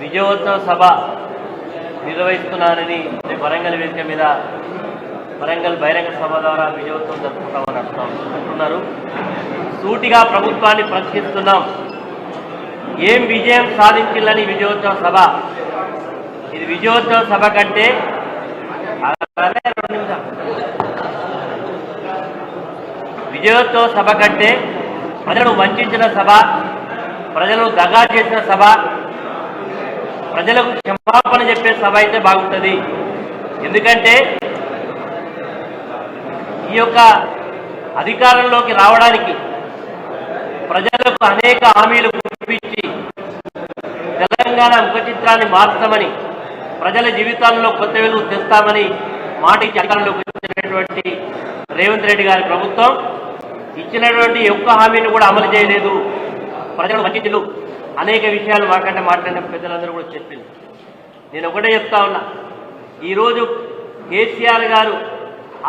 విజయోత్సవ సభ నిర్వహిస్తున్నానని వరంగల్ వేదిక మీద వరంగల్ బహిరంగ సభ ద్వారా విజయోత్సవం జరుపుకుంటామని అంటున్నారు. సూటిగా ప్రభుత్వాన్ని ప్రశ్నిస్తున్నాం. ఏం విజయం సాధించాలని విజయోత్సవ సభ? ఇది విజయోత్సవ సభ కంటే విజయోత్సవ సభ కంటే ప్రజలను వంచిన సభ, ప్రజలను దగా చేసిన సభ, ప్రజలకు క్షమాపణ చెప్పే సభ అయితే బాగుంటుంది. ఎందుకంటే ఈ యొక్క అధికారంలోకి రావడానికి ప్రజలకు అనేక హామీలు చూపించి తెలంగాణ ముఖ చిత్రాన్ని మార్చామని, ప్రజల జీవితాల్లో కొత్త వెలుగు తెస్తామని మాట ఇచ్చి అధికారంలోకి వచ్చినటువంటి రేవంత్ రెడ్డి గారి ప్రభుత్వం ఇచ్చినటువంటి ఒక్క హామీని కూడా అమలు చేయలేదు. ప్రజలు వంచితులు అనేక విషయాలు మాకంటే మాట్లాడిన పెద్దలందరూ కూడా చెప్పింది. నేను ఒకటే చెప్తా ఉన్నా, ఈరోజు కేసీఆర్ గారు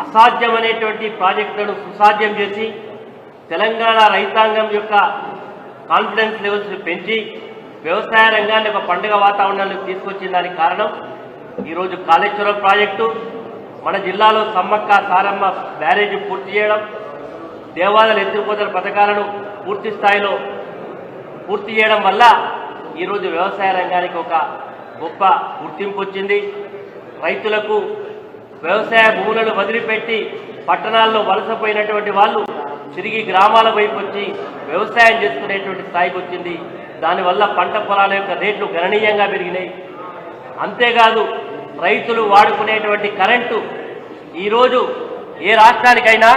అసాధ్యమనేటువంటి ప్రాజెక్టులను సుసాధ్యం చేసి తెలంగాణ రైతాంగం యొక్క కాన్ఫిడెన్స్ లెవెల్స్ పెంచి వ్యవసాయ రంగాన్ని ఒక పండుగ వాతావరణానికి తీసుకొచ్చిన దానికి కారణం ఈరోజు కాళేశ్వరం ప్రాజెక్టు, మన జిల్లాలో సమ్మక్క సారమ్మ బ్యారేజీ పూర్తి చేయడం, దేవాలయాల ఎత్తిపోతల పథకాలను పూర్తి స్థాయిలో పూర్తి చేయడం వల్ల ఈరోజు వ్యవసాయ రంగానికి ఒక గొప్ప గుర్తింపు వచ్చింది. రైతులకు వ్యవసాయ భూములను వదిలిపెట్టి పట్టణాల్లో వలసపోయినటువంటి వాళ్ళు తిరిగి గ్రామాల వైపు వచ్చి వ్యవసాయం చేసుకునేటువంటి స్థాయికి వచ్చింది. దానివల్ల పంట పొలాల యొక్క రేట్లు గణనీయంగా పెరిగినాయి. అంతేకాదు రైతులు వాడుకునేటువంటి కరెంటు ఈరోజు ఏ రాష్ట్రానికైనా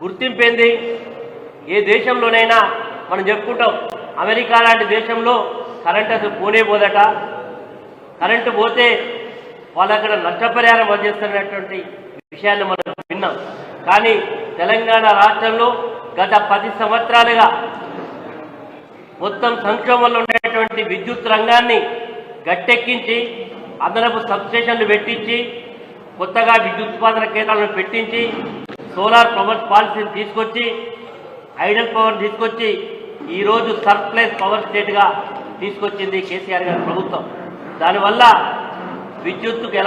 గుర్తింపేంది. ఏ దేశంలోనైనా మనం చెప్పుకుంటాం, అమెరికా లాంటి దేశంలో కరెంట్ అసలు పోనే పోదట, కరెంటు పోతే వాళ్ళు అక్కడ నష్టపరిహారం వదిలేస్తున్నటువంటి విషయాన్ని మనం విన్నాం. కానీ తెలంగాణ రాష్ట్రంలో గత 10 సంవత్సరాలుగా మొత్తం సంక్షోభంలో ఉండేటువంటి విద్యుత్ రంగాన్ని గట్టెక్కించి అదనపు సబ్స్టేషన్లు పెట్టించి కొత్తగా విద్యుత్ ఉత్పాదన కేంద్రాలను పెట్టించి సోలార్ పవర్ పాలసీని తీసుకొచ్చి ఐడల్ పవర్ తీసుకొచ్చి ఈరోజు సర్ప్లస్ పవర్ స్టేట్గా తీసుకొచ్చింది కేసీఆర్ గారి ప్రభుత్వం. దానివల్ల విద్యుత్తుకు